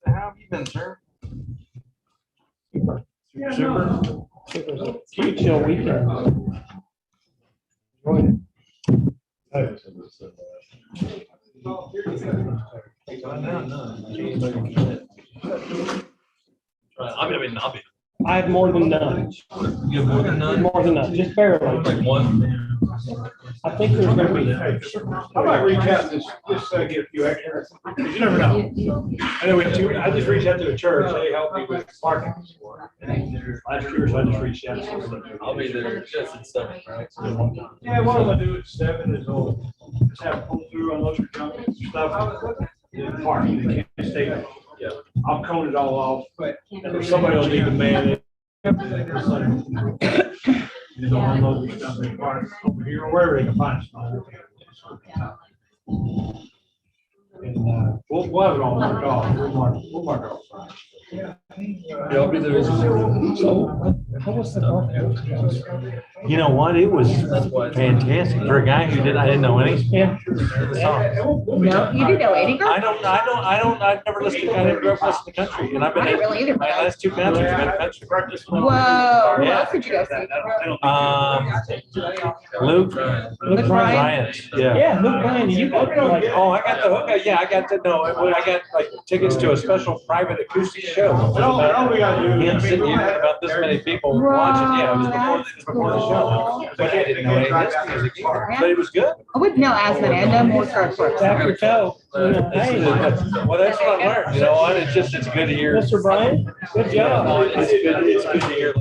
How have you been, sir? Yeah, Super. no. It was a cute chill weekend. Enjoyed it. I'll be. I had more than none. You have more than none? More than none, just barely. Like one? I think there's gonna be. I might reach out and just get a few extra. You never know. I know I just reached out to the church. They helped me with parking. Last year, so I just reached out. I'll be there just at 7, right? Yeah, what I'm gonna do at 7 is I'll just have pull through, unload your junk and stuff. Then park, you can't stay there. Yeah. I'll cone it all off, but somebody will need to man it. You know, unload your stuff in park over here or wherever they can find stuff. And we'll have it all marked off. We'll mark it off. Yeah, I'll be there. So, how was the park? You know what? It was fantastic for a guy who I didn't know any. Yeah. No, you do know any girl? I've never listened I never grew up listening to country, and I've been I didn't really either. my last 2 concerts have been country. Whoa, who Yeah. else did you go see? Luke Luke Bryan? Bryant, yeah. Yeah, Luke Bryan, you got like, Oh, I got the hook. Yeah, I got like tickets to a special private acoustic show. All we gotta do. Him sitting here, about this many people watching. Yeah, it was before the show. But I didn't know any of this music either. But it was good. I wouldn't know as Miranda, more start for. Dr. Toe. Hey, Well, that's what I learned. You know what? It's good to hear. Mr. Bryan, good job. It's good to hear.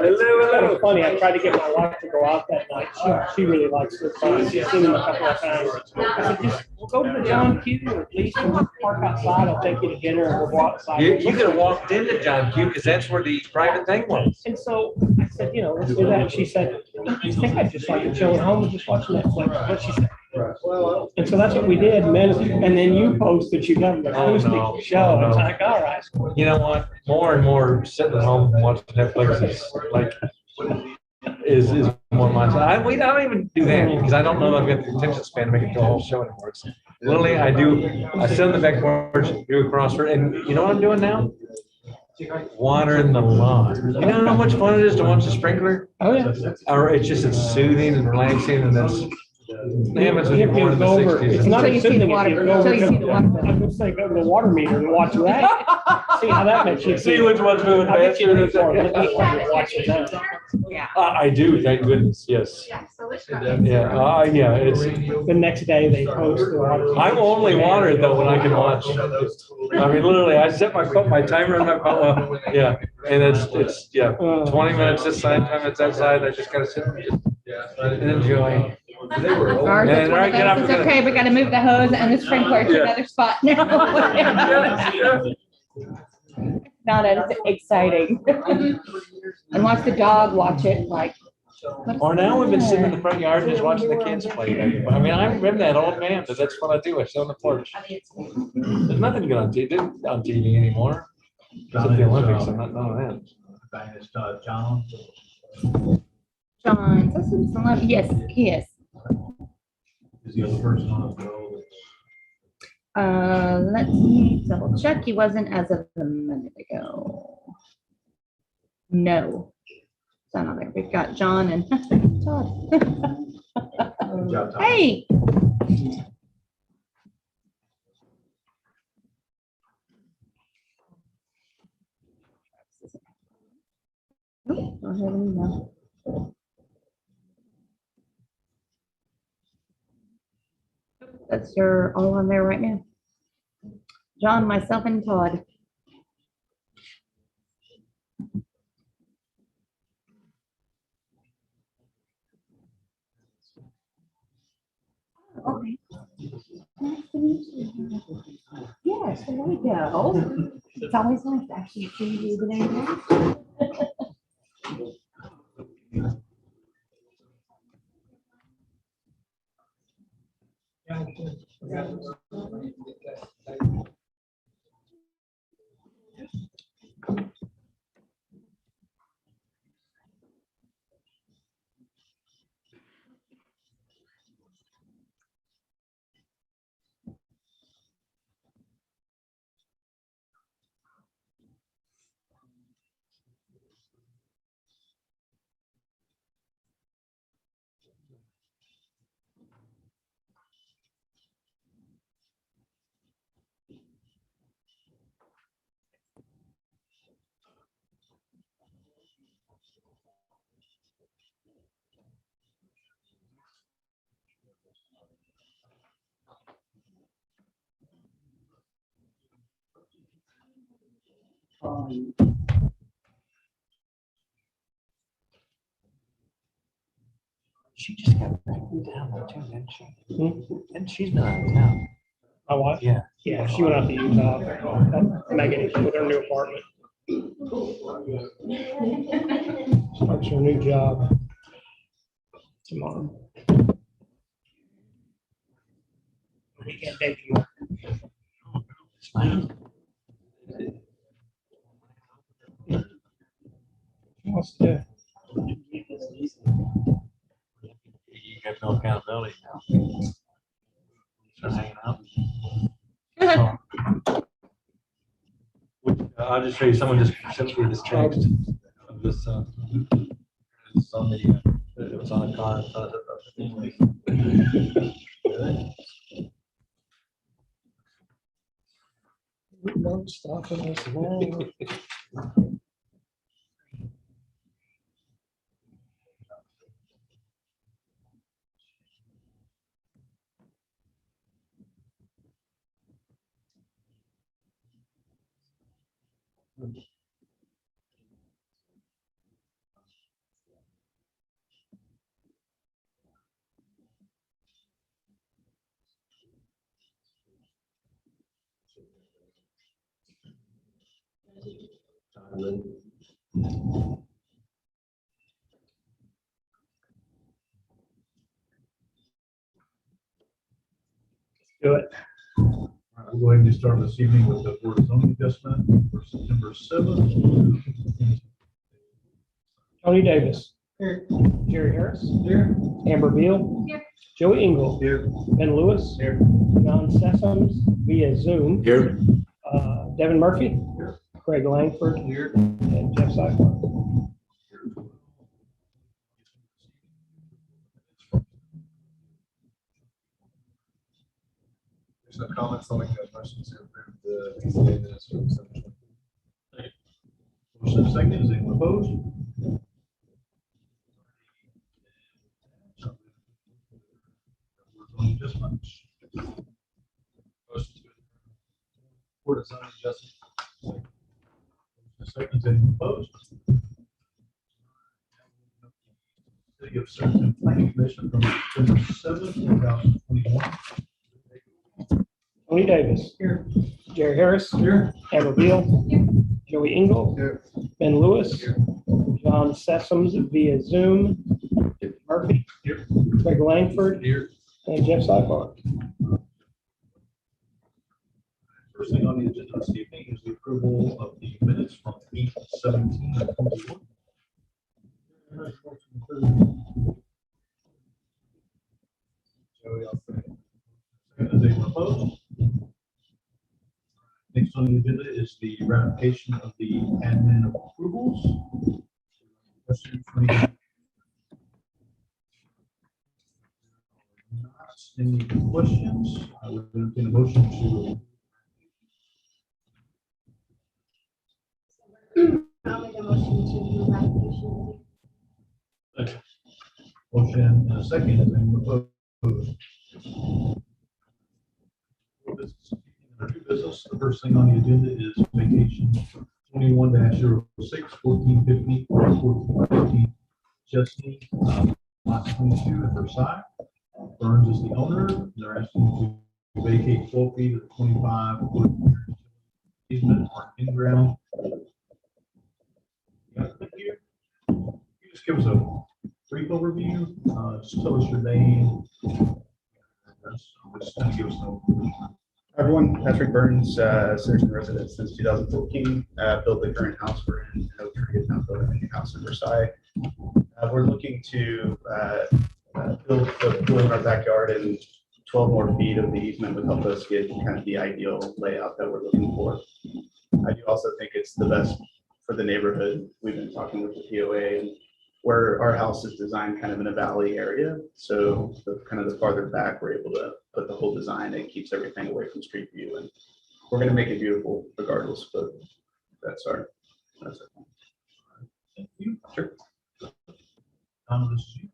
It's kind of funny. I tried to get my wife to go out that night. She really likes Luke Bryan. She's seen him a couple of times. I said, just we'll go to the John Q or at least we'll just park outside. I'll take you to dinner and we'll go outside. You could have walked into John Q because that's where the private thing was. And so I said, let's do that. And she said, I think I'd just like to chill at home and just watch Netflix. What she said. And so that's what we did, man. And then you posted you got an acoustic show. It's like, all right. You know what? More and more sitting at home and watching Netflix is more my time. I don't even do that because I don't know if I've got the attention span to make it to a whole show anymore. So literally, I sit on the back porch, do a crossword, and you know what I'm doing now? Watering the lawn. You know how much fun it is to watch the sprinkler? Oh, yeah. Or it's soothing and relaxing, and that's. Hammond's was born in the Over. 60s. It's not So a you see sitting the water- if you go so over you see to- the water. I'm just saying, go to the water meter and watch that. See how that makes you See feel. which one's moving I'll get you faster. a report. Let me watch it now. Yeah. I do, thank goodness, yes. Yeah, yeah, it's, The next day they post the water. I will only water it though when I can watch. I mean, literally, I set my timer on my phone, yeah, and it's 20 minutes this side, 10 minutes that side, I just gotta sit and enjoy. Ours is one of those, it's okay, we gotta move the hose and the sprinkler to another spot now. Not as exciting. And watch the dog watch it like. Or now we've been sitting in the front yard and just watching the kids play. I mean, I'm that old man, but that's what I do. I sit on the porch. There's nothing good on TV anymore. Except the Olympics, I'm not none of John. John, yes, he is. Is the other person on the roll? Let's see, double check. He wasn't as of a minute ago. No. So not there. We've got John and Todd. Hey. Oh, don't have any now. That's your all on there right now. John, myself, and Todd. Okay. Nice to meet you. Yes, there we go. It's always nice to actually see you the She just got back in town though, too, didn't she? And she's been out of town. My wife? Yeah. Yeah, she went out to Utah. Megan with her new apartment. Starts her new job tomorrow. Weekend day tomorrow. She wants to You got no accountability now. Start hanging out. I'll just show you, someone just sent me this text of this, it's on the, it was on a car. stopping us now. Do it. We'll go ahead and start this evening with the Board of Zoning adjustment for September 7th. Tony Davis. Here. Jerry Harris. Here. Amber Beal. Here. Joey Engel. Here. Ben Lewis. Here. John Sessoms via Zoom. Here. Devin Murphy. Here. Craig Langford. Here. And Jeff Seifert. There's no comments, I'll make that motion to approve the PCA minutes from December 20th. Motion second, is anyone opposed? Adjustments. Motion to Board of Zoning adjustment. Second, is anyone opposed? City of Centerton Planning Commission from September 7th, 2021. Tony Davis. Here. Jerry Harris. Here. Amber Beal. Here. Joey Engel. Here. Ben Lewis. Here. John Sessoms via Zoom. Murphy. Here. Craig Langford. Here. And Jeff Seifert. First thing on the agenda this evening is the approval of the minutes from 8/17/21. Joey, I'll say. Is anyone opposed? Next on the agenda is the ratification of the admin approvals. Questions from any- Any questions? I would entertain a motion to. I'll make a motion to do ratification. Motion and a second, is anyone opposed? New business, the first thing on the agenda is vacation 21-06, 1450, 1415, Chesney, lot 22 at Versailles. Burns is the owner, they're asking to vacate 12 feet of the 25-foot easement or in-ground. You just give us a brief overview, just tell us your name. Just kind of give us an Everyone, Patrick Burns, Centerton resident since 2014. Built the current house we're in Oak Tree, now building a new house in Versailles. We're looking to build the pool in our backyard, and 12 more feet of the easement would help us get kind of the ideal layout that we're looking for. I do also think it's the best for the neighborhood. We've been talking with the POA, and where our house is designed kind of in a valley area. So the kind of the farther back, we're able to put the whole design. It keeps everything away from street view, and we're going to make it beautiful regardless, but that's it. Thank you. Sure. This is you.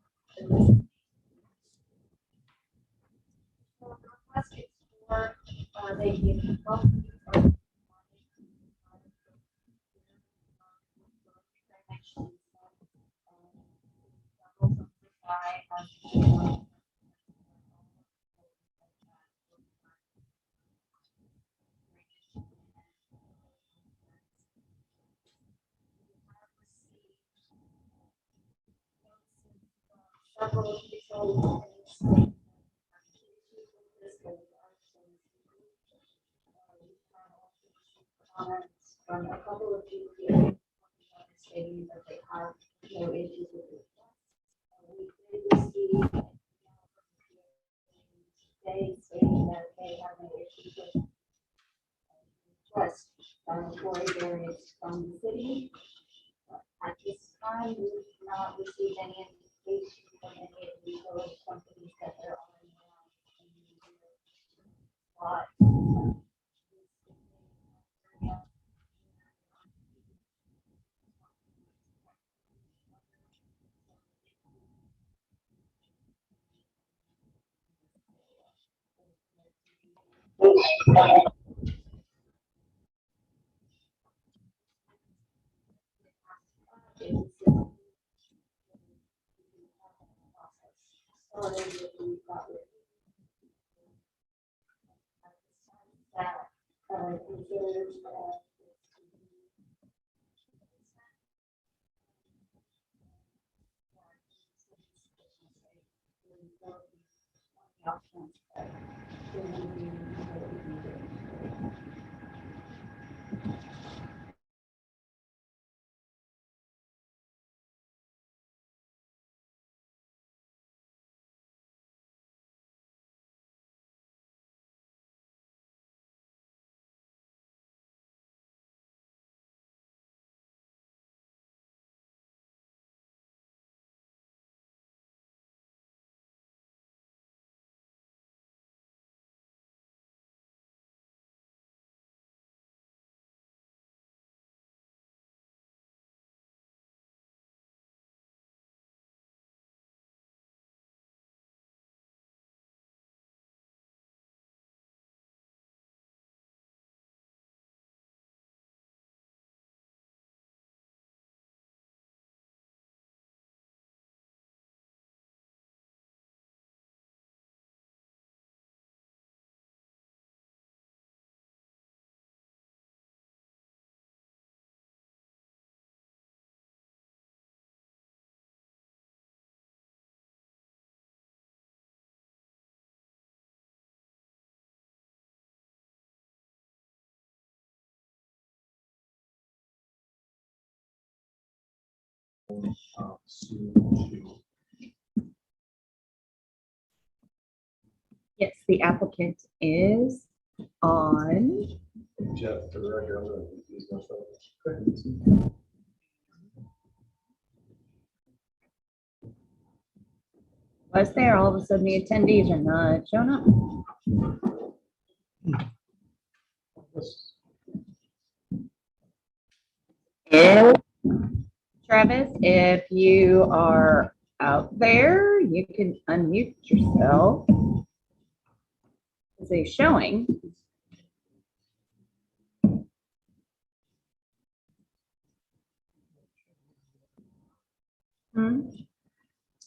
several utilities. Comments from a couple of people stating that they have no issues with it. We did receive they stating that they have no issues with request for a variance from the city. At this time, we've not received any indication from any of the utility companies that there are lot. Yes, the applicant is on. Jeff, for the record, I'm gonna use myself. Was there, all of a sudden the attendees are not showing up. Travis, if you are out there, you can unmute yourself. Is he showing?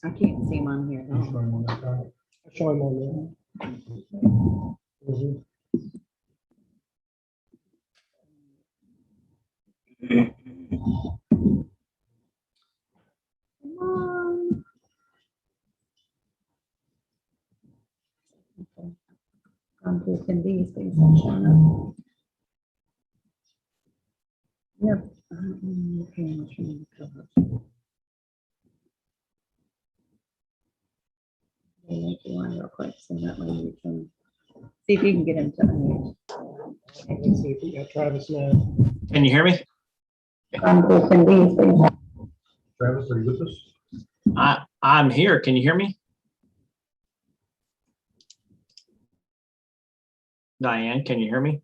I can't see him on here. Show him on there. Mhm. Come on. Okay. Gone to attendees, but he's not showing up. Yep. Okay, I'm trying to cover. Make you one real quick, so that way you can see if you can get him to unmute. Let's see if we got Travis now. Can you hear me? Travis, are you with us? I'm here. Can you hear me? Diane, can you hear me?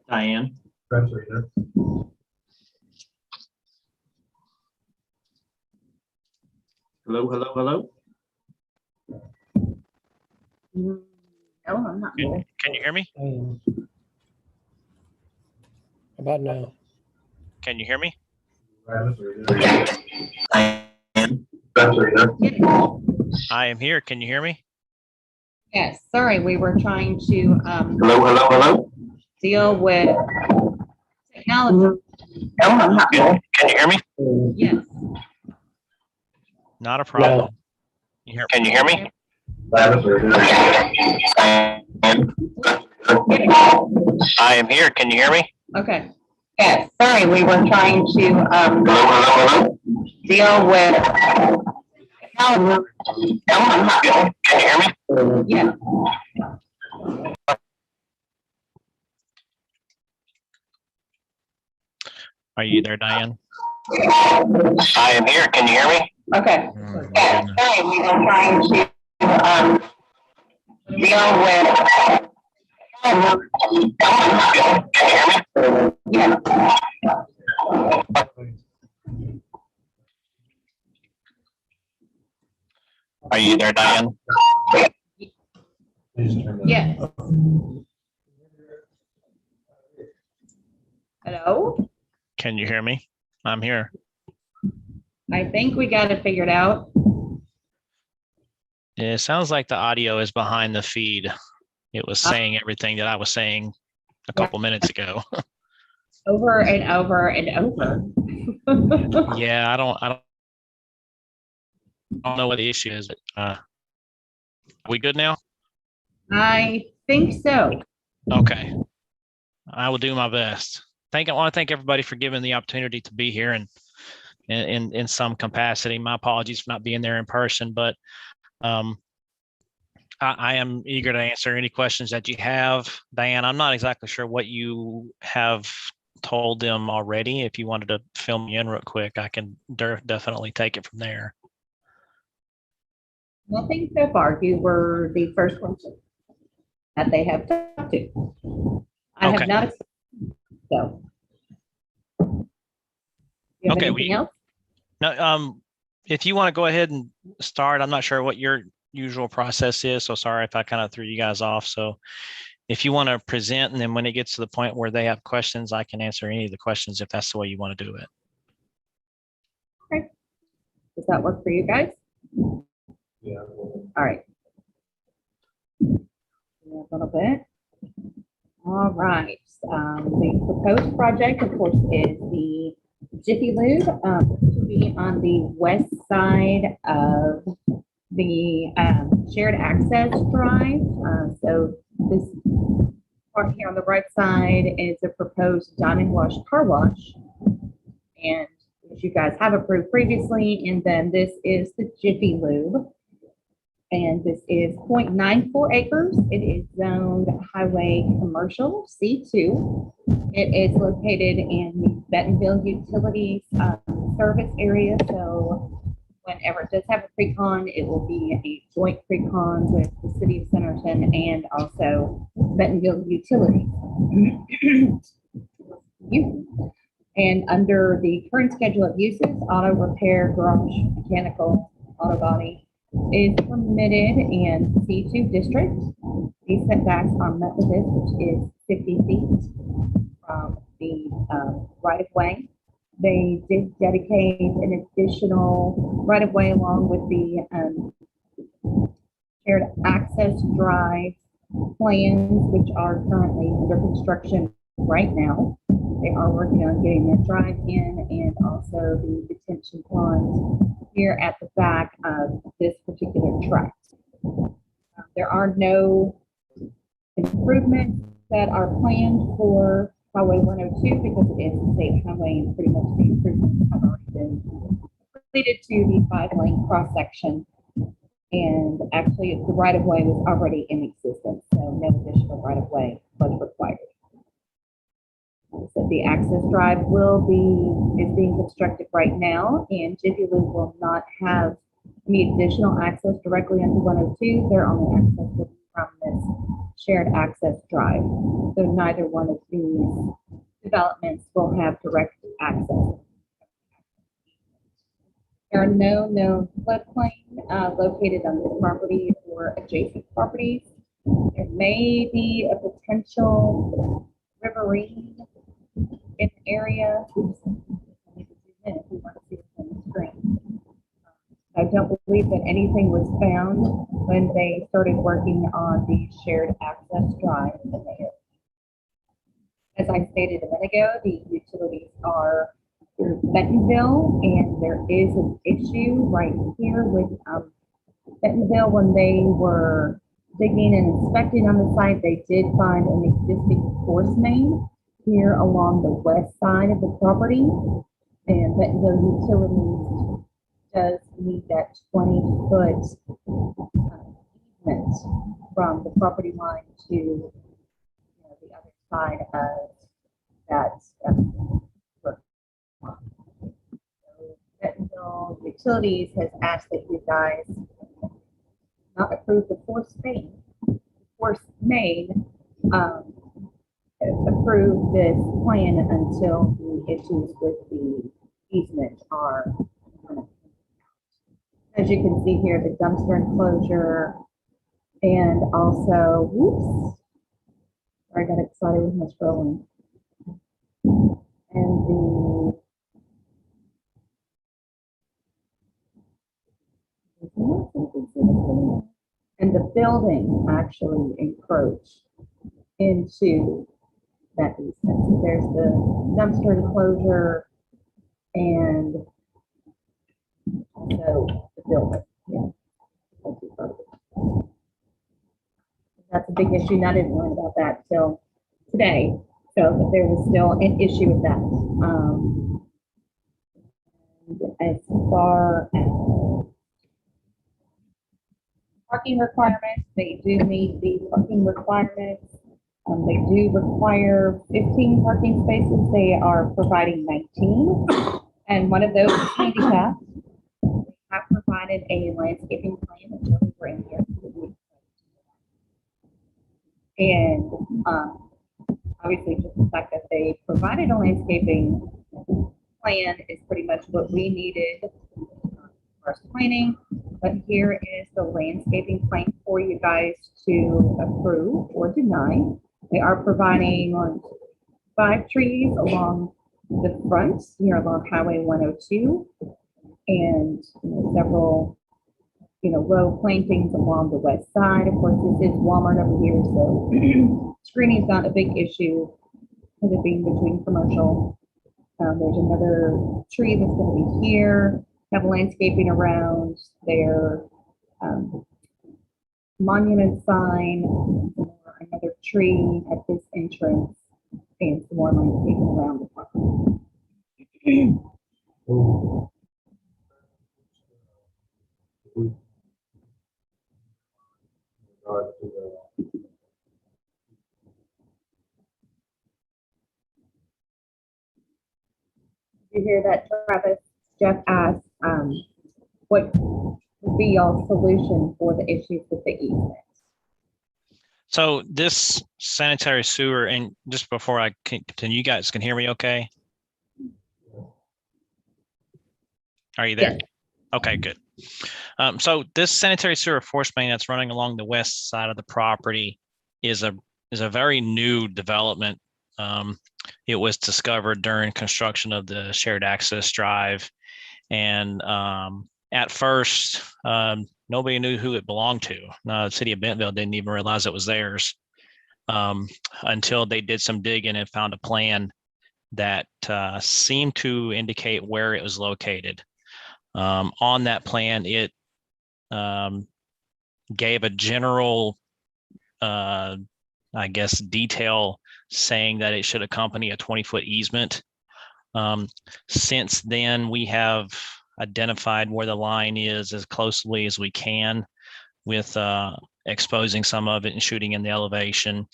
Diane? Travis, are you there? Hello, hello, hello? No, I'm not. Can you hear me? How about now? Can you hear me? Travis, are you there? Diane? Travis, are you there? I am here. Can you hear me? Yes, sorry, we were trying to, Hello, hello, hello? deal with technology. Can you hear me? Yes. Not a problem. Can you hear me? I am here. Can you hear me? Okay. Yes, sorry, we were trying to deal with technology. Can you hear me? Yeah. Are you there, Diane? I am here. Can you hear me? Okay. Mm, Yeah, goodness. sorry, we were trying to deal with yeah. Are you there, Diane? Yes. Hello? Can you hear me? I'm here. I think we got it figured out. It sounds like the audio is behind the feed. It was saying everything that I was saying a couple minutes ago. Over and over and over. Yeah, I don't know what the issue is. But, are we good now? I think so. Okay. I will do my best. I want to thank everybody for giving the opportunity to be here and in some capacity. My apologies for not being there in person, but I am eager to answer any questions that you have. Diane, I'm not exactly sure what you have told them already. If you wanted to fill me in real quick, I can definitely take it from there. Nothing so far. You were the first person that they have talked to. I Okay. have not. So. You have Okay, anything else? No, if you want to go ahead and start, I'm not sure what your usual process is, so sorry if I kind of threw you guys off. So if you want to present, and then when it gets to the point where they have questions, I can answer any of the questions if that's the way you want to do it. Okay. Does that work for you guys? Yeah. All right. A little bit. All right. The proposed project, of course, is the Jiffy Lube, to be on the west side of the shared access drive. So this part here on the right side is a proposed diamond wash car wash, and which you guys have approved previously. And then this is the Jiffy Lube. And this is 0.94 acres. It is zoned highway commercial C2. It is located in the Bentonville Utilities service area. So whenever it does have a pre-con, it will be a joint pre-con with the city of Centerton and also Bentonville Utilities. And under the current schedule of uses, auto repair, garage, mechanical, auto body, is permitted in C2 district. These setbacks are met with this, which is 50 feet from the right of way. They did dedicate an additional right of way along with the shared access drive plans, which are currently under construction right now. They are working on getting that drive in and also the detention pond here at the back of this particular tract. There are no improvements that are planned for Highway 102 because it is a state highway and pretty much the improvements have already been completed to the 5-lane cross section. And actually the right of way was already in existence, so no additional right of way was required. So the access drive is being constructed right now, and Jiffy Lube will not have any additional access directly into 102. Their only access will be from this shared access drive. So neither one of these developments will have direct access. There are no known floodplain located on this property or adjacent properties. There may be a potential riverine in the area. I don't believe that anything was found when they started working on the shared access drive in the area. As I stated a minute ago, the utilities are through Bentonville, and there is an issue right here with Bentonville. When they were digging and inspecting on the site, they did find an existing force main here along the west side of the property. And Bentonville Utilities does need that 20-foot easement from the property line to the other side of that. Work. So Bentonville Utilities has asked that you guys not approve the force main, approve this plan until the issues with the easement are. As you can see here, the dumpster enclosure, and also, whoops, I got excited with my scrolling. And the building actually encroached into that easement. So there's the dumpster enclosure and also the building. Yeah. That's a big issue, and I didn't learn about that till today. So, but there was still an issue with that. As far as parking requirements, they do meet the parking requirements. They do require 15 parking spaces. They are providing 19, and one of those is handicapped. We have provided a landscaping plan until we bring here. And obviously, just the fact that they provided a landscaping plan is pretty much what we needed for planning. But here is the landscaping plan for you guys to approve or deny. They are providing 5 trees along the front here along Highway 102, and several row plantings along the west side. Of course, this is Walmart over here, so screening is not a big issue with it being between commercial. There's another tree that's going to be here, have landscaping around their monument sign, another tree at this entrance, and some more landscaping around the property. You hear that, Travis? Jeff asked, what would be y'all's solution for the issues with the easement? So this sanitary sewer, and just before I continue, you guys can hear me okay? Are you there? Yes. Okay, good. So this sanitary sewer force main that's running along the west side of the property is a very new development. It was discovered during construction of the shared access drive, and at first nobody knew who it belonged to. The city of Bentonville didn't even realize it was theirs until they did some digging and found a plan that seemed to indicate where it was located. On that plan, it gave a general, I guess, detail saying that it should accompany a 20-foot easement. Since then, we have identified where the line is as closely as we can with exposing some of it and shooting in the elevation.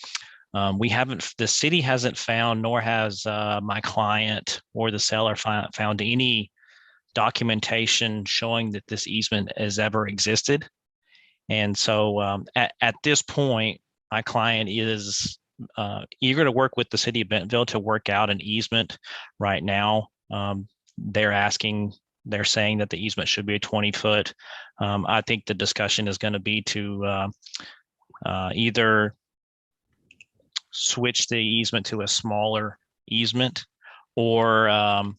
The city hasn't found, nor has my client or the seller found any documentation showing that this easement has ever existed. And so at this point, my client is eager to work with the city of Bentonville to work out an easement right now. They're saying that the easement should be a 20-foot. I think the discussion is going to be to either switch the easement to a smaller easement or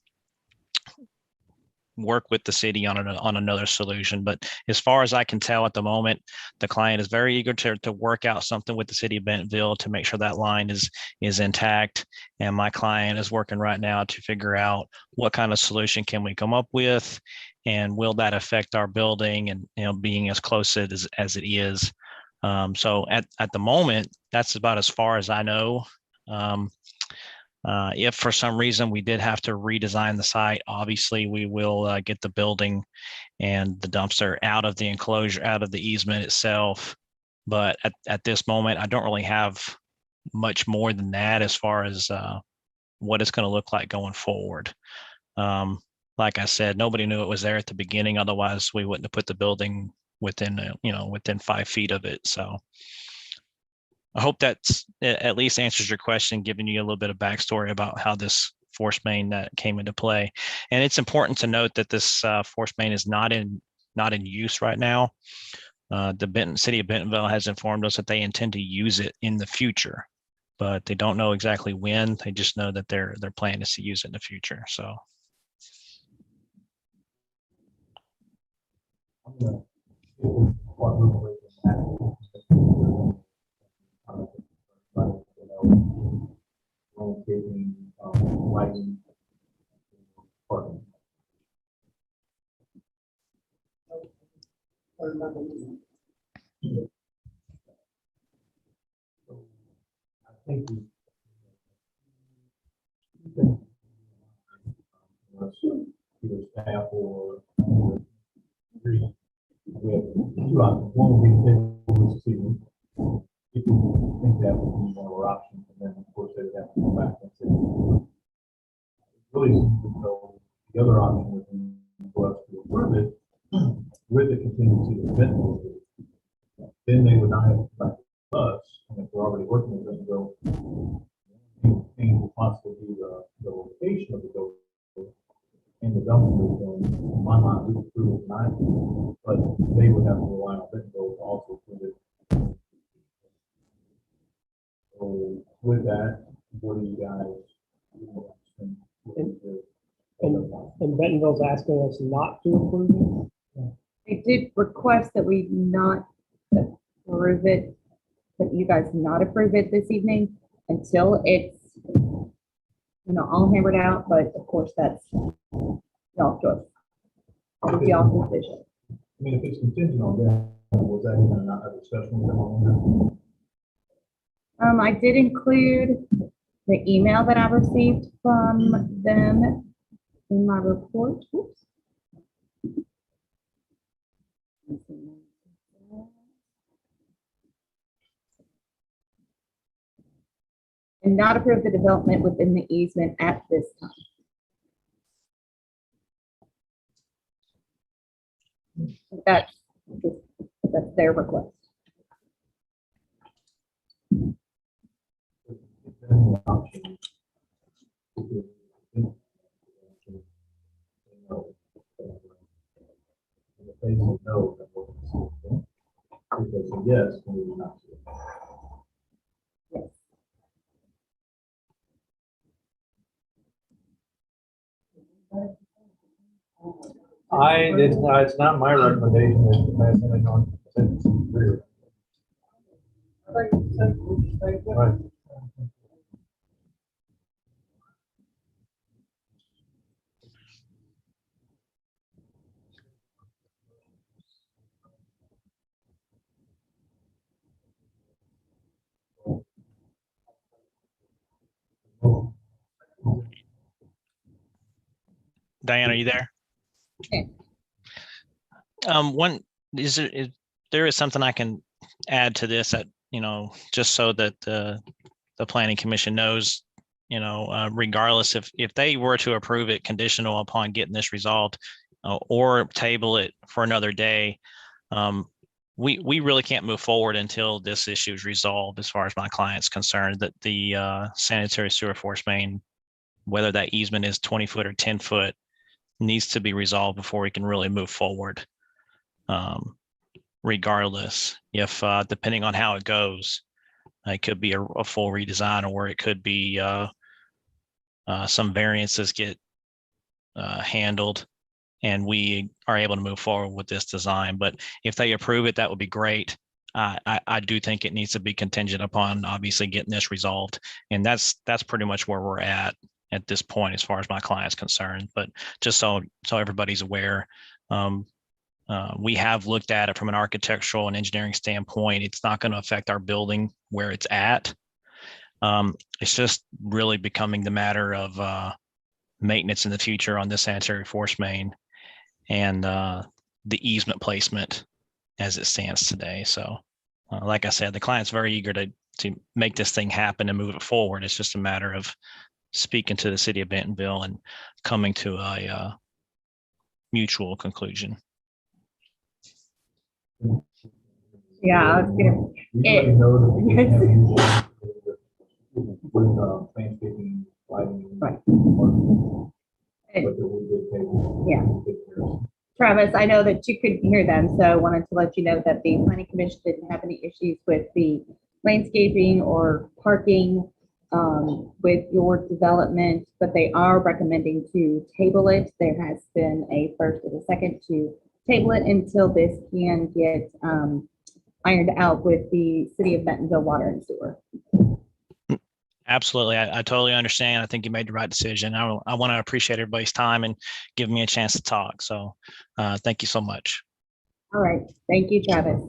work with the city on on another solution. But as far as I can tell at the moment, the client is very eager to work out something with the city of Bentonville to make sure that line is intact. And my client is working right now to figure out what kind of solution can we come up with, and will that affect our building and, you know, being as close as it is. So at the moment, that's about as far as I know. If for some reason we did have to redesign the site, obviously we will get the building and the dumpster out of the enclosure, out of the easement itself. But at this moment, I don't really have much more than that as far as what it's going to look like going forward. Like I said, nobody knew it was there at the beginning. Otherwise, we wouldn't have put the building within, within 5 feet of it. So I hope that's at least answers your question, giving you a little bit of backstory about how this force main that came into play. And it's important to note that this force main is not in use right now. The city of Bentonville has informed us that they intend to use it in the future, but they don't know exactly when. They just know that their plan is to use it in the future. So. Landscaping, lighting. Parking. I think either staff or agree. We have two options. One would be to table this season. If we think that would be one of our options, and then of course they would have to come back and say, really, so the other option would be for us to approve it with the contingency of Bentonville. Then they would not have to come back to us, and if we're already working with Bentonville, things will possibly be the location of the building and the dumpster. In my mind, we would approve it tonight, but they would have to rely on Bentonville to also approve it. So with that, what do you guys? And Bentonville's asking us not to approve it? They did request that we not approve it, that you guys not approve it this evening until it's, all hammered out, but of course that's y'all's choice. It's y'all's decision. I mean, if it's contingent on that, was that even not a discussion with them on that? I did include the email that I received from them in my report. Oops. And not approve the development within the easement at this time. That's their request. Yes, we will not. It's not my recommendation that you pass anything on. Right. Diane, are you there? Okay. There is something I can add to this that, just so that the planning commission knows, regardless if they were to approve it conditional upon getting this resolved or table it for another day, we really can't move forward until this issue is resolved. As far as my client's concerned, that the sanitary sewer force main, whether that easement is 20 foot or 10 foot, needs to be resolved before we can really move forward. Regardless, if depending on how it goes, it could be a full redesign, or it could be some variances get handled, and we are able to move forward with this design. But if they approve it, that would be great. I do think it needs to be contingent upon obviously getting this resolved. And that's pretty much where we're at this point, as far as my client's concerned. But just so everybody's aware, we have looked at it from an architectural and engineering standpoint. It's not going to affect our building where it's at. It's just really becoming the matter of maintenance in the future on this sanitary force main and the easement placement as it stands today. So like I said, the client's very eager to make this thing happen and move it forward. It's just a matter of speaking to the city of Bentonville and coming to a mutual conclusion. Yeah, I was gonna, We already know that we have usually with landscaping, lighting. Right. But that we did take. Yeah. take care of. Travis, I know that you couldn't hear them, so I wanted to let you know that the planning commission didn't have any issues with the landscaping or parking with your development, but they are recommending to table it. There has been a first and a second to table it until this can get ironed out with the city of Bentonville Water and Sewer. Absolutely. I totally understand. I think you made the right decision. I want to appreciate everybody's time and give me a chance to talk. So thank you so much. All right. Thank you, Travis.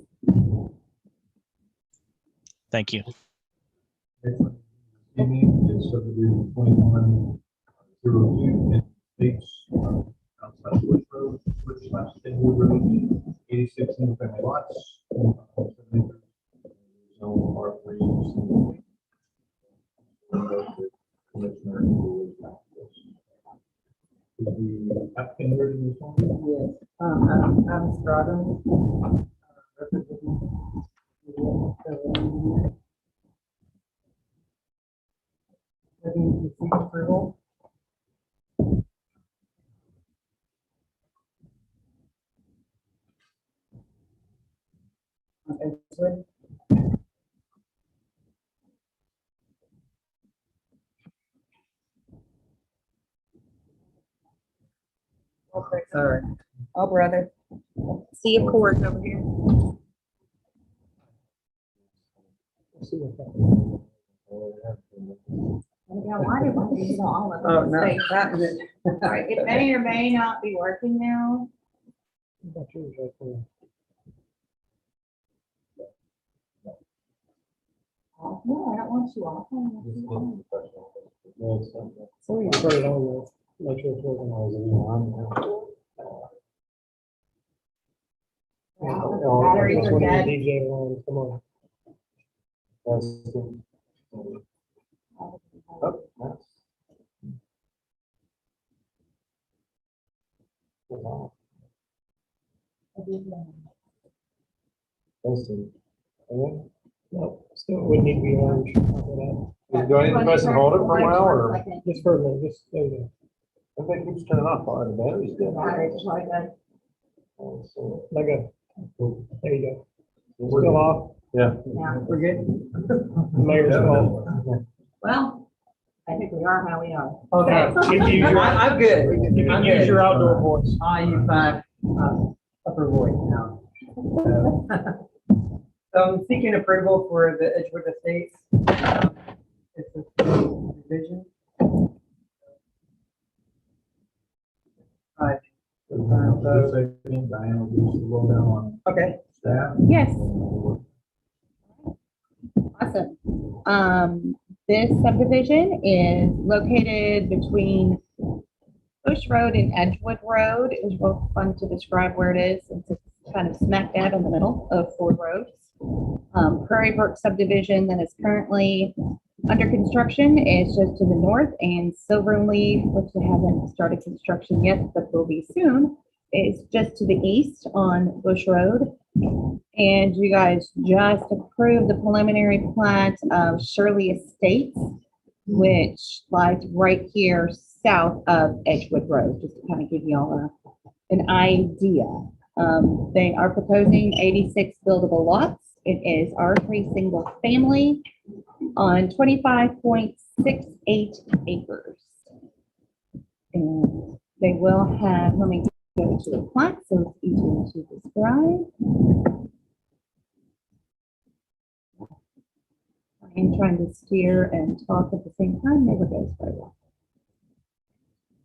Thank you. Next one, evening is subdivision 2102 Estates, outside Bush Road, Edgewood Road, 86 single family lots. 7 acres, zone R3, single. Commissioner. Is the applicant here to respond? Yes, I'm Stratum. Looking to seek approval. Edgewood. Sorry. Oh, brother. See a cord over here. Yeah, why did we do all of Oh, them? no, Say- that is it. All right, it may or may not be working now. No, I don't want you off. I want you on. So you put it on there, make sure it's organized. Wow, batteries are dead. DJ line, come on. No, still would need to be orange. Do I need to press and hold it for a while, or? Just for a minute, just, there you I think it keeps turning off, the battery's dead. go. Let go. There you go. Still off. Yeah. Yeah. We're good? Mayor's fault. Well, I think we are how we are. Okay. You can use your, I'm good. you I'm can use good. your outdoor voice. IU5 upper voice now. So I'm seeking approval for the Edgewood Estates. It's a division. Right. Just a second, Diane will do some low down on Okay. staff. Yes. Awesome. This subdivision is located between Bush Road and Edgewood Road. It was real fun to describe where it is. It's kind of smack dab in the middle of 4 roads. Prairie Brook subdivision that is currently under construction is just to the north, and Silverleaf, which they haven't started construction yet, but will be soon, is just to the east on Bush Road. And you guys just approved the preliminary plat of Shirley Estates, which lies right here south of Edgewood Road, just to kind of give you all an idea. They are proposing 86 buildable lots. It is R3 single family on 25.68 acres. And they will have, let me go to the plat so it's easier to describe. I am trying to steer and talk at the same time. Never goes very well.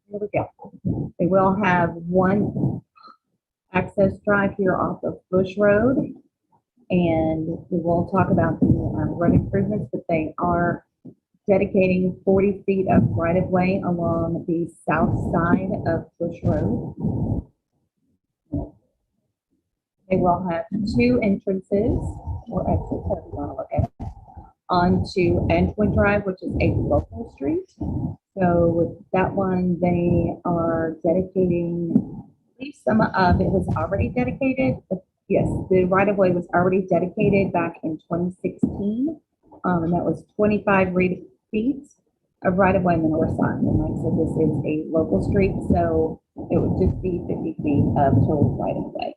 Here we go. They will have one access drive here off of Bush Road. And we will talk about the road improvements, but they are dedicating 40 feet of right-of-way along the south side of Bush Road. They will have two entrances or exits, however you want to look at it, onto Edgewood Drive, which is a local street. So with that one, they are dedicating, I believe some of it was already dedicated. But yes, the right-of-way was already dedicated back in 2016. And that was 25 feet of right-of-way on the north side. And like I said, this is a local street, so it would just be 50 feet of total right-of-way.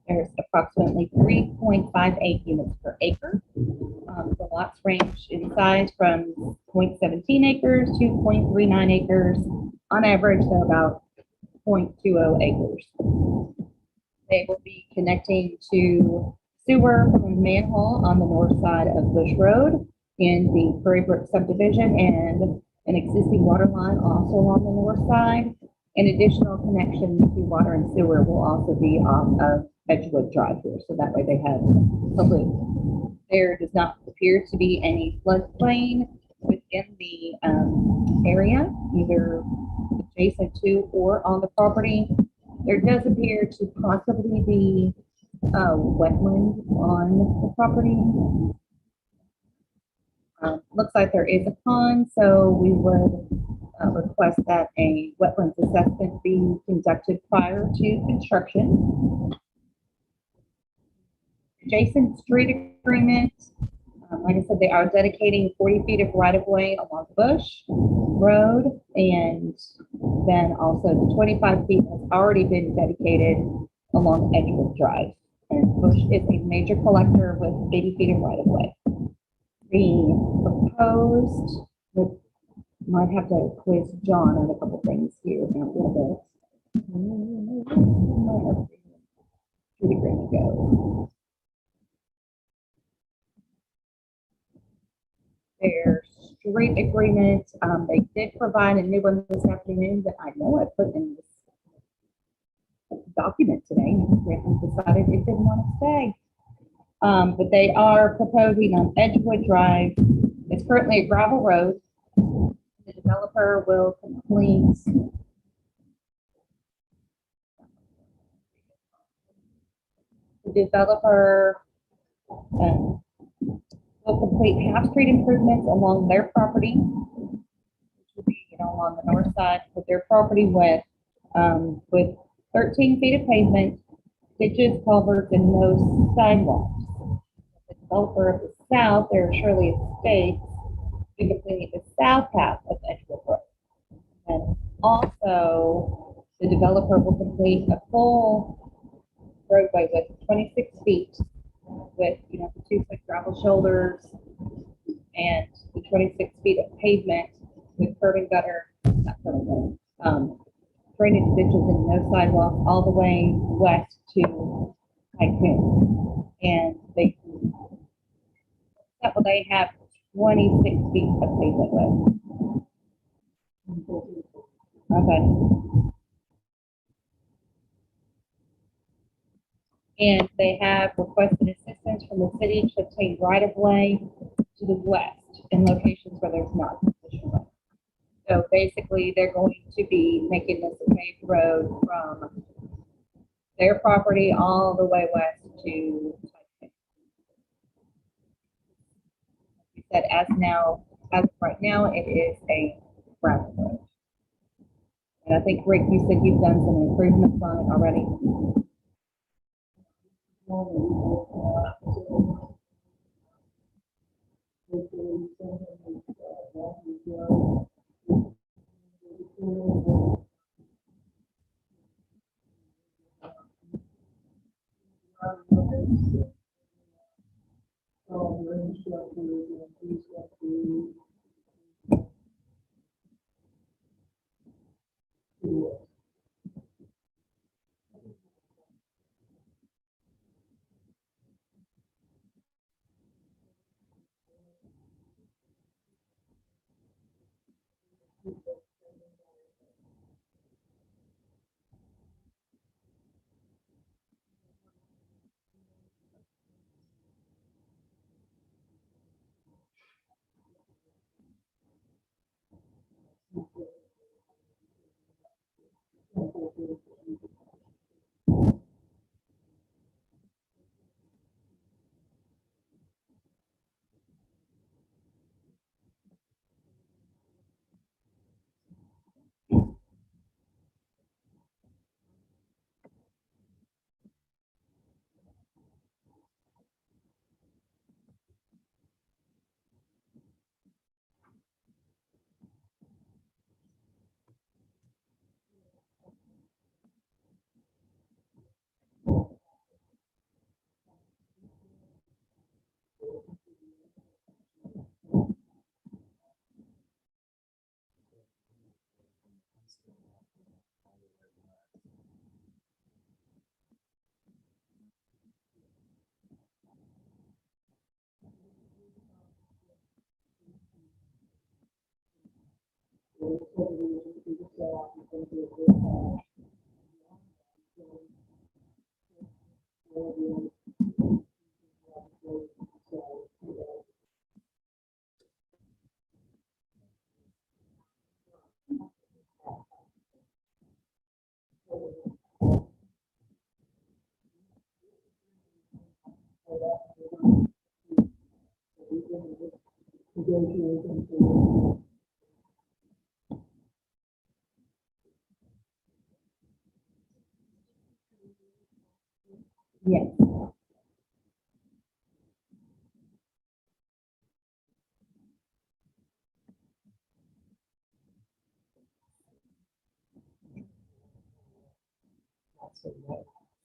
There's approximately 3.58 units per acre. The lots range in size from 0.17 acres to 0.39 acres. On average, they're about 0.20 acres. They will be connecting to sewer from a manhole on the north side of Bush Road in the Prairie Brook subdivision and an existing water line also on the north side. An additional connection to water and sewer will also be off of Edgewood Drive here, so that way they have a loop. There does not appear to be any floodplain within the area, either adjacent to or on the property. There does appear to possibly be wetland on the property. Looks like there is a pond, so we would request that a wetlands assessment be conducted prior to construction. Adjacent street agreement, like I said, they are dedicating 40 feet of right-of-way along Bush Road, and then also the 25 feet has already been dedicated along Edgewood Drive. And Bush is a major collector with 80 feet of right-of-way. The proposed, might have to quiz John on a couple things here in a little bit. Street agreement go. Their street agreement, they did provide a new one this afternoon that I know I put in this document today. And decided it didn't want to stay. But they are proposing on Edgewood Drive. It's currently a gravel road. The developer will complete half-street improvements along their property, which will be, along the north side of their property with 13 feet of pavement, ditches, culverts, and no sidewalks. The developer of the south, there are Shirley Estates, be completing the south half of Edgewood Road. And also, the developer will complete a full roadway with 26 feet with, the 2-foot gravel shoulders and the 26 feet of pavement with curb and gutter, not curb and gutter, drainage ditches and no sidewalk all the way west to Tycoon. And that will they have 26 feet of pavement width. Okay. And they have requested assistance from the city to obtain right-of-way to the west in locations where there's not sufficient road. So basically, they're going to be making this a paved road from their property all the way west to Tycoon. We said as of right now, it is a gravel road. And I think, Rick, you said you've done some improvements on it already. Yes.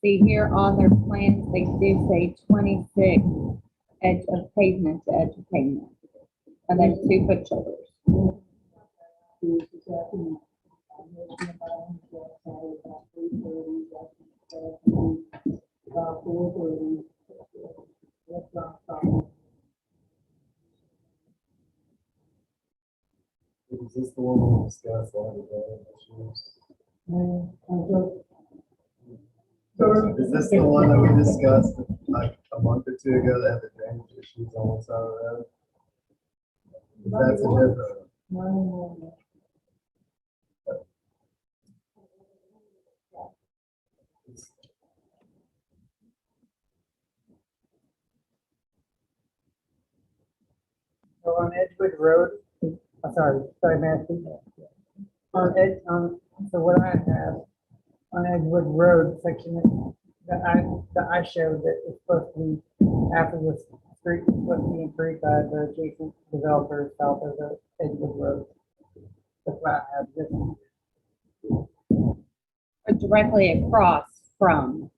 See here on their plans, they do say 26 edge of pavement to edge of pavement. And then 2 foot shoulders. Is this the one we discussed all the issues? Is this the one that we discussed like a month or two ago that had the drainage issues on one side of the road? That's a different. So on Edgewood Road, sorry, Matthew. So what I have on Edgewood Road section that I showed that it's supposed to be after the street is supposed to be improved by the adjacent developer south of the Edgewood Road. That's why I have this. Or directly across from,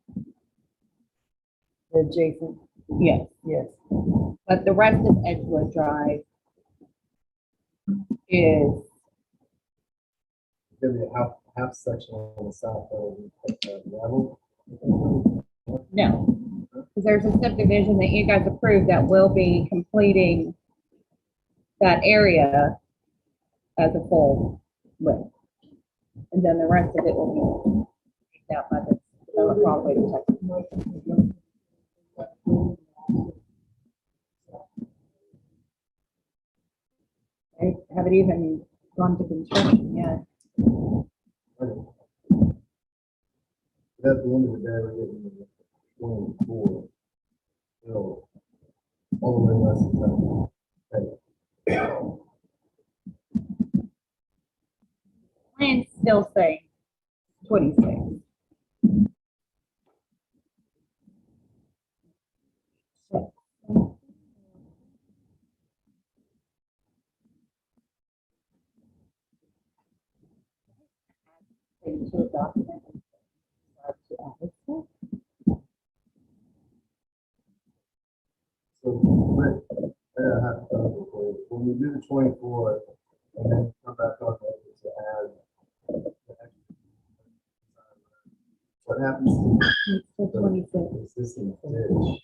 The adjacent, yes. yes. But the rest of Edgewood Drive is, Gonna be a half section on the south of level. no. Because there's a subdivision that you guys approved that will be completing that area as a full width. And then the rest of it will be picked out by the developer all the way to Texas. They haven't even gone to construction yet. At the end of the day, we're getting 24. So, all the way less than that. Plans still say 26. Into a document. To add it to. So, when we do the 24, and then come back on to add the extra, what happens to It's still 26. the existing ditch?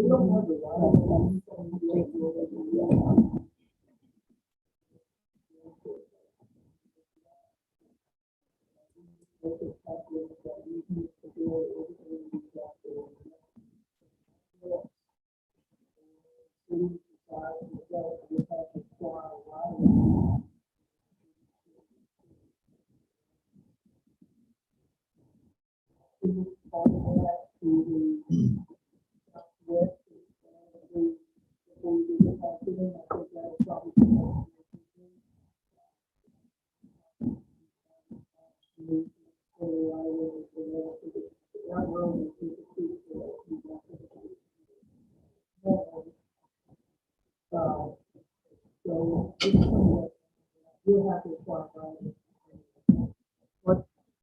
What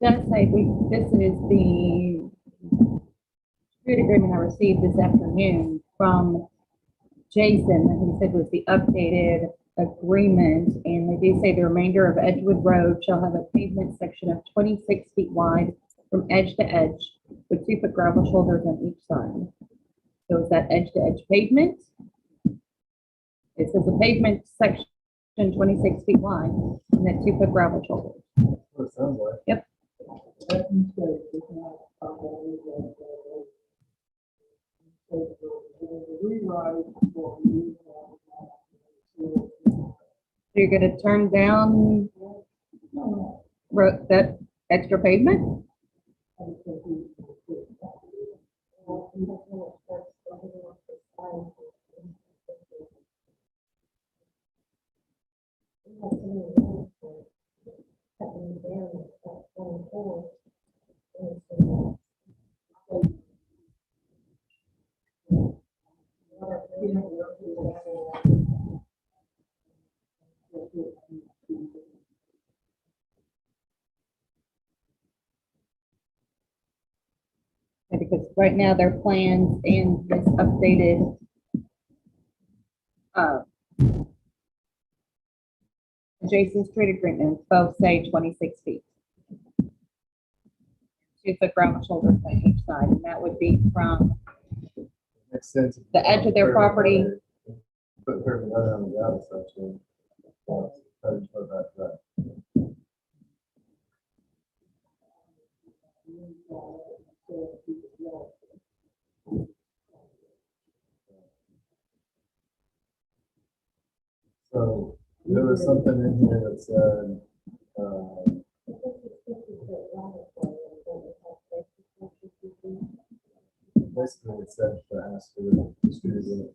does say, this is the street agreement I received this afternoon from Jason, that he said was the updated agreement, and they do say the remainder of Edgewood Road shall have a pavement section of 26 feet wide from edge to edge, with 2 foot gravel shoulders on each side. So is that edge to edge pavement? It says a pavement section 26 feet wide, and then 2 foot gravel shoulders. What it sounds like. Yep. You're gonna turn down that extra pavement? Yeah, because right now their plans and this updated Jason's street agreements both say 26 feet. 2 foot gravel shoulders on each side, and that would be from Makes sense. the edge of their property. Put curb and gutter on the outer section. Try to put that back. So there was something in here that said, basically it said to ask for the street agreement.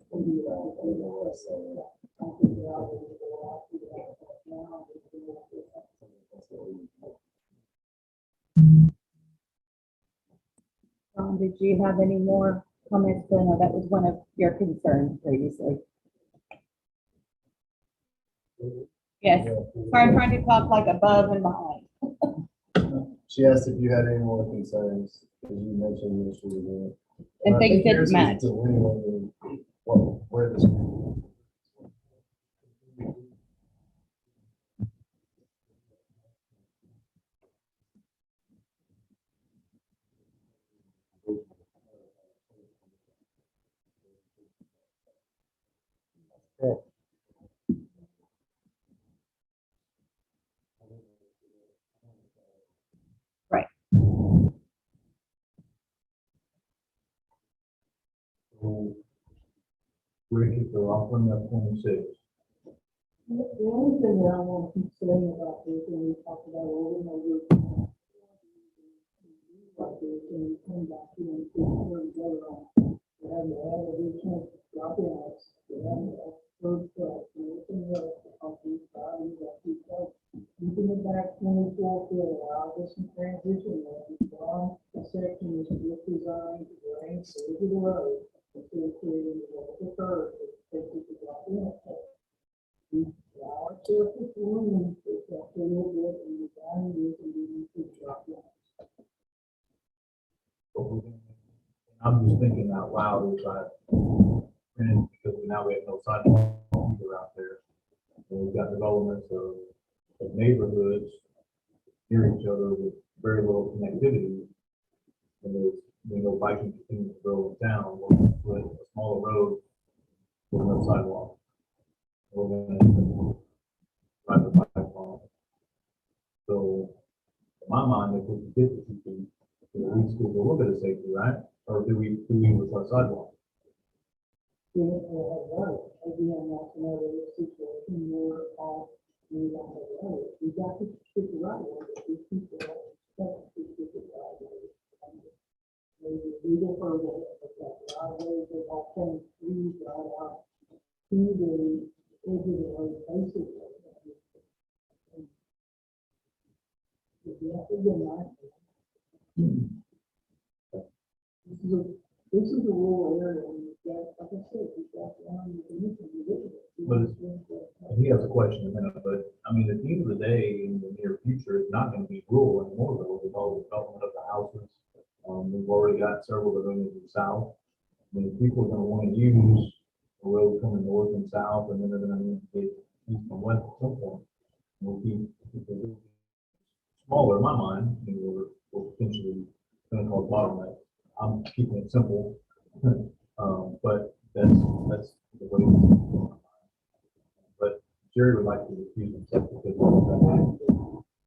Did you have any more comments? I know that was one of your concerns previously. Yes, sorry, I'm trying to talk like above and behind. She asked if you had any more concerns, because you mentioned the street agreement. And things didn't yours is match. delineating where the street. Right. So Rick, if they're offering that 26, The only thing that I want to keep saying about this, and we talked about it over and over, like this, and we come back to and put it together on. We have to add additional drop outs, we have to add third truck, and everything else, on these side, we got two trucks. Keeping it back 24 foot, allow us some transition lanes, from the section is just designed to drain through the road, until creating the curve, that takes it to drop in. Our surface room is up a little bit, and the down is, and we need to drop down. I'm just thinking out loud as I, and because now we have no sidewalk either out there. And we've got developments of neighborhoods near each other with very little connectivity. And there's, biking continues to grow in town, 1 foot, a smaller the sidewalk. We're gonna ride the bike on. So, in my mind, if we could get the 2 feet, then at least there's a little bit of safety, right? Or do we with our sidewalk? This is a rural area, and you've got, like I said, you've got one, you can But and he has a question in a minute, but I mean, at the end of the day, in the near future, it's not gonna be rural anymore, though, with all the development of the houses. We've already got several that are moving to the south. I mean, people are gonna wanna use a road coming north and south, and then they're gonna need to get east and west at some point. We'll keep it smaller, in my mind, and we're potentially gonna call it bottleneck. I'm keeping it simple, but that's the way. But Jerry would like to refuse himself because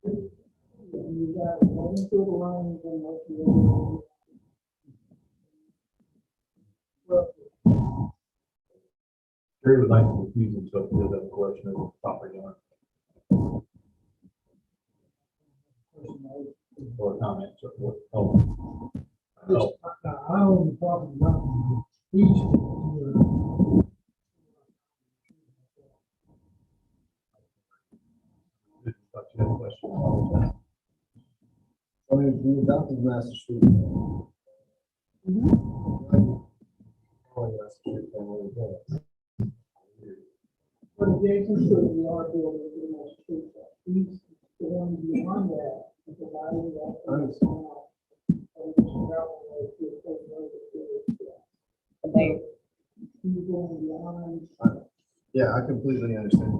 you got one to the lines and most of the. Jerry would like to refuse himself because of the question of the property owner. Or comments or what? Oh. Oh. I own the property around each. Thought you had a question. I mean, we adopted Master Street. But adjacent to the R building, the street, he's going beyond that, and providing that. They, He's going beyond. Yeah, I completely understand.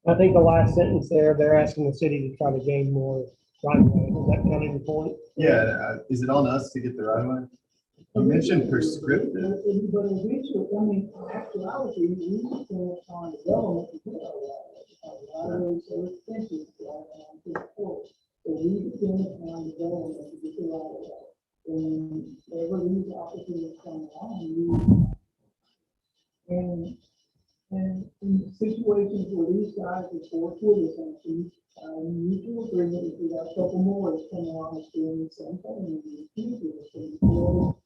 I think the last sentence there, they're asking the city to try to gain more right of way. Is that kind of your point? Yeah, is it on us to get the right way? You mentioned prescriptive. But eventually, I mean, actuality, we spend on development to get our right away, so expensive, to the port. So we spend on development to get the right away. And wherever these opportunities come along, and in situations where these guys are forced with us, and mutual agreement, if we got a couple more that's coming along and doing the same thing, and we refuse it, so we feel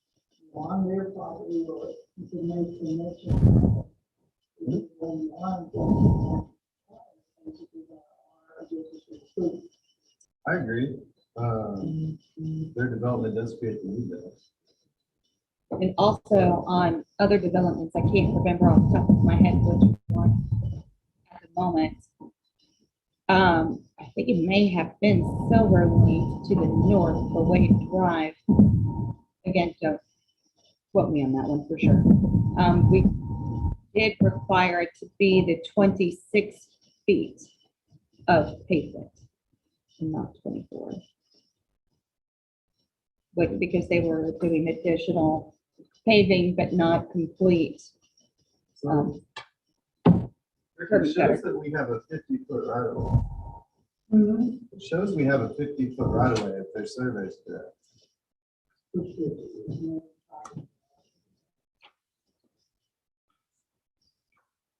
on their property or you can make connection. I agree. Their development does create the need there. and also on other developments, I can't remember off the top of my head which one at the moment. I think it may have been Silver Lake to the north for Wade Drive. Again, don't quote me on that one for sure. We did require it to be the 26 feet of pavement and not 24. But because they were doing additional paving, but not complete. It shows that we have a 50-foot right of way. It shows we have a 50-foot right of way if their survey's correct.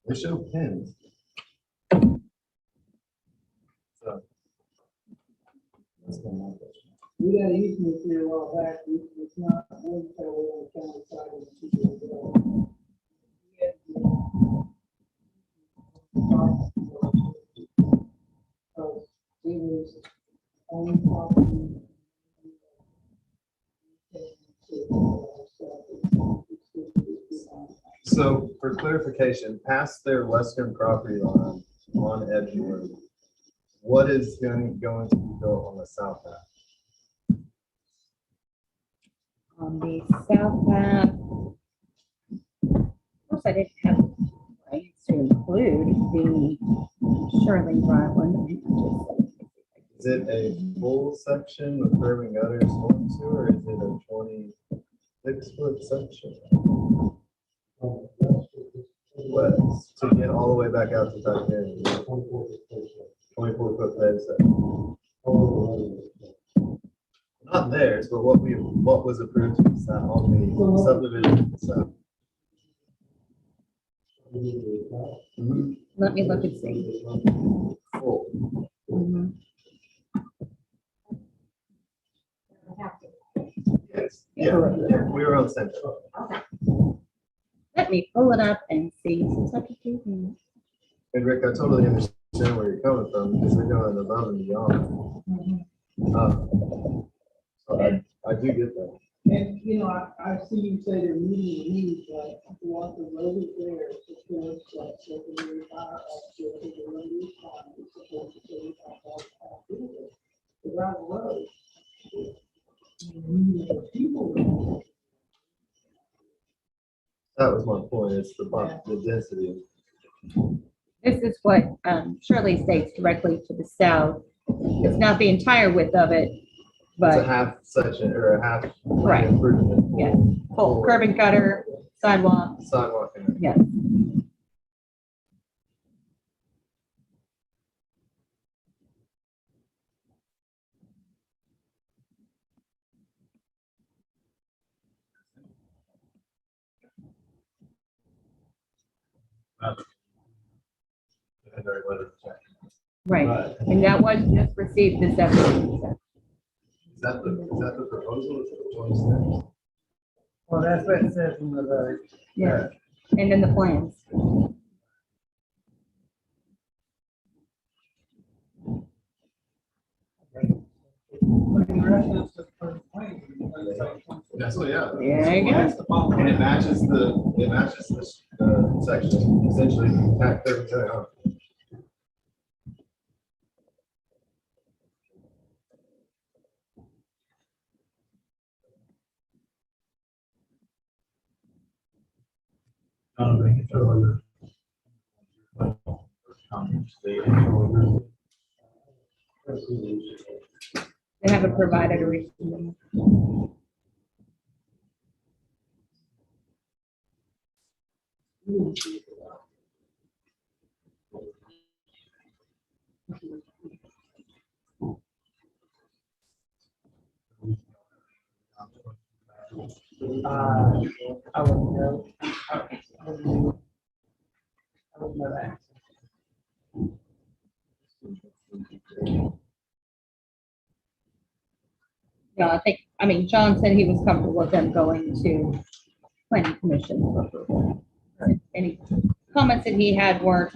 They show pins. So. That's been my question. We got easement here a while back, it's not, on the county side of the city. It was only property. So for clarification, past their western property line on Edgewood, what is going to be built on the south half? On the south half, of course, I didn't have plans to include the Shirley Island. Is it a full section with curving gutters going to, or is it a 26-foot section? west to get all the way back out to Titanic. 24-foot fence. Not theirs, but what was approved to the south on the subdivision to the south. Let me look and see. Full. Mhm. Yes. Yeah, we were on Central. Let me pull it up and see. Since I could do that. And Rick, I totally understand where you're coming from because they're going above and beyond. So I do get that. And, you know, I see you say they're meeting the needs, like, what the road is there, it's supposed to, like, secondary fire officer, the road is fine, it's supposed to say, the gravel road. People. That was my point. It's the density. This is what Shirley Estates directly to the south. It's not the entire width of it, It's a but half section or a half Right. improvement. Yeah. full curb and gutter, sidewalk. Sidewalk. And Yes. secondary letter of check. Right. And that was just received this afternoon. Is that the proposal? Is it the 26? Well, that's what it says in the road. Yeah. And then the plans. That's what, yeah. There you go. And it matches this section, essentially, Act 30. They haven't provided a reason. I wouldn't know. I wouldn't know that. No, I mean, John said he was comfortable with them going to planning commission for approval. Any comments that he had weren't.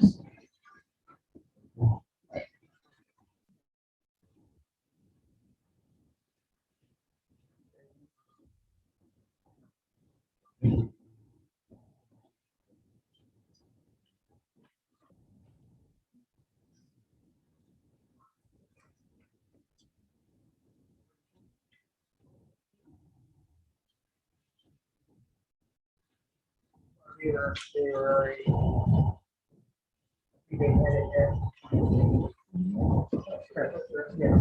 They were already. They had it there. Yes.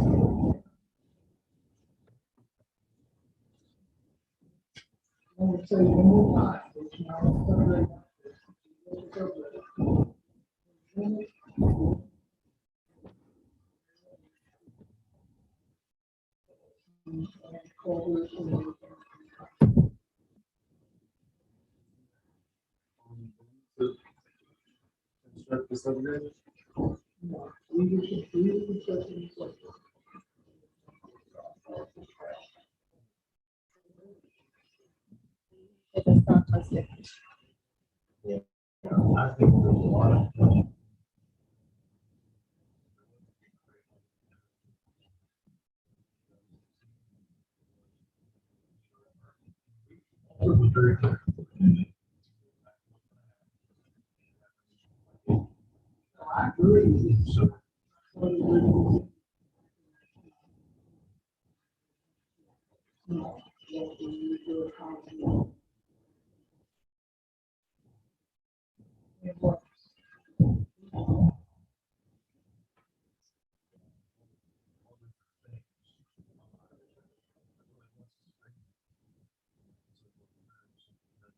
So you move on. Construct the subdivision? It's not listed. I think there's a lot of. I agree. So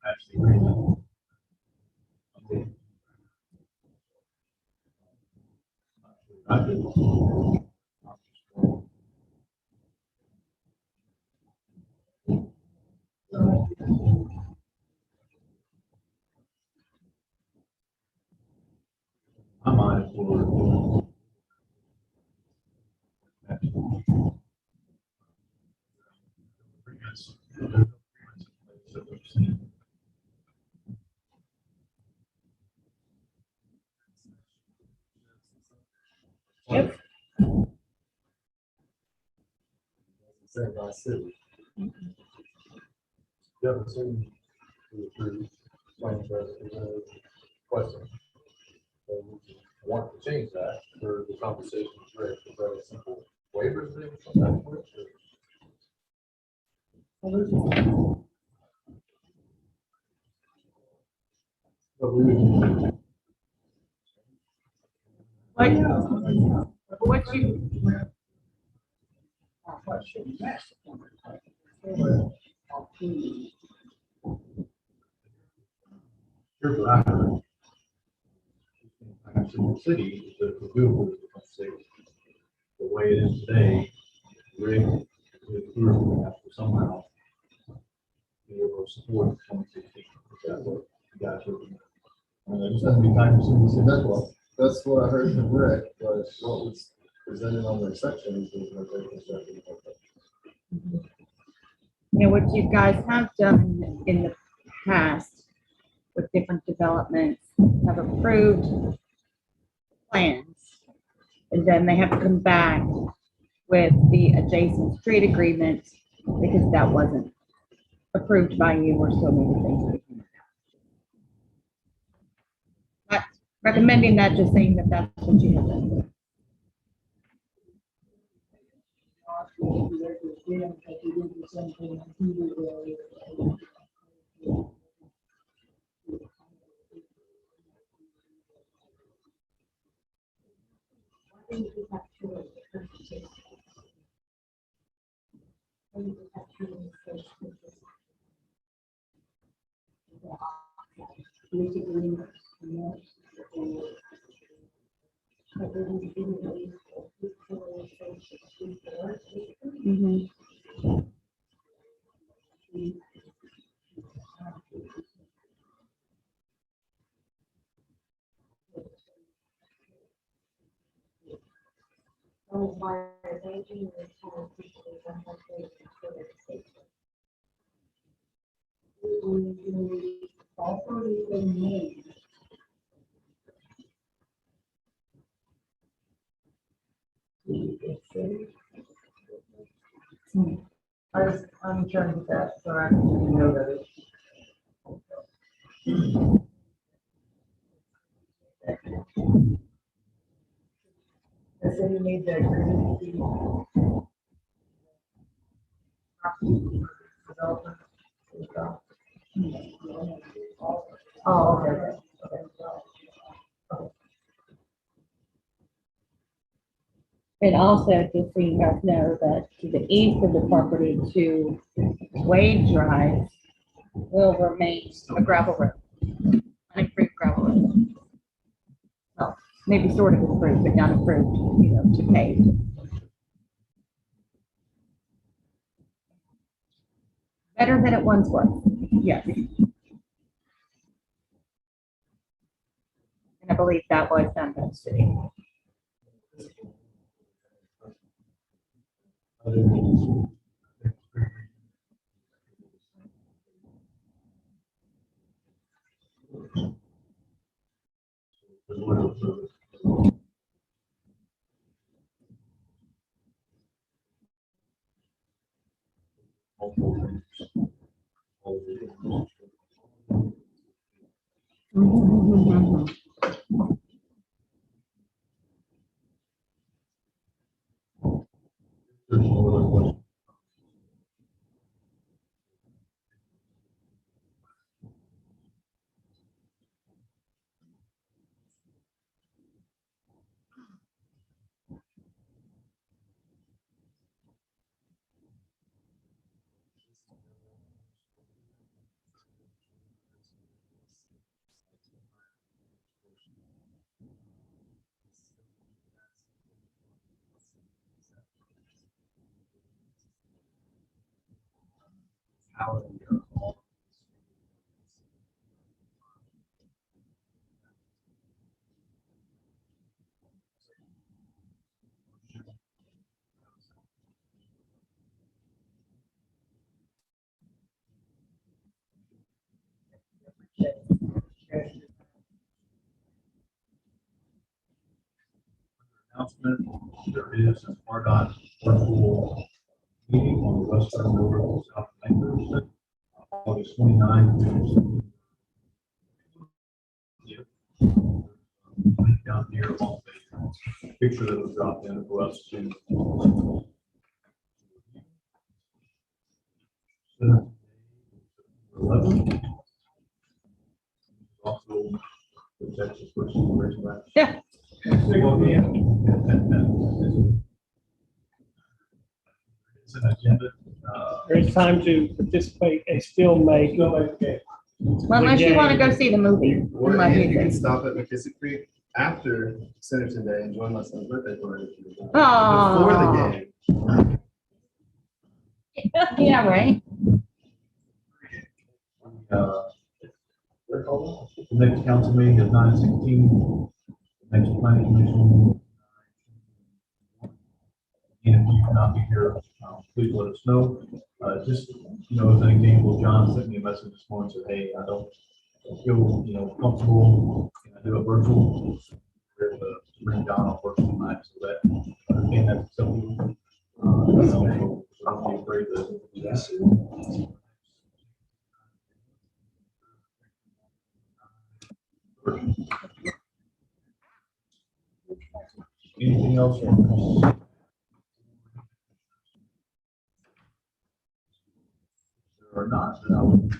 actually, I did. My mind for. Yep. Same by city. You haven't seen the approved plan, question. So we want to change that for the conversation with Rick, is that a simple waivers thing from that point? But we would. What you, Here's what I heard. Actually, the city, the Google, the way it is today, Rick, the group have to somehow be able to support 2016. That's what you guys are. It just doesn't be time consuming. See, that's what I heard from Rick, was what was presented on their sections was what they presented. You know, what you guys have done in the past with different developments, have approved plans, and then they have to come back with the adjacent street agreement because that wasn't approved by you or so many things. Not recommending that, just saying that that's what you have done. Mhm. I'm trying to get that, so I can know that. I said you need that. Oh, okay. And also, just so you guys know that to the east of the property to Wade Drive will remain a gravel road, unimproved gravel road. Well, maybe sort of improved, but not improved, you know, to pave. Better than it once was, yes. And I believe that was done by the city. Announcement, there is an RDOT virtual meeting on the western border of South Bankers, August 29th. Down here on the picture that was dropped in for us to. September 11. Also, the Texas versus the Razorbacks. Yeah. It's an agenda. There's time to participate and still make. Well, unless you want to go see the movie. Or unless and you you can do. stop at McKissick Creek after Centerton Day and join my son's birthday party. Aw. Before the game. Yeah, right. The next council meeting is 9/16. Next planning commission. And if you cannot be here, please let us know. Just, as an example, John sent me a message this morning, said, hey, I don't feel, comfortable. Can I do a virtual? We're to bring John on virtual night, so that, again, that's something. So don't be afraid to do that. Anything else? Or not, then I would,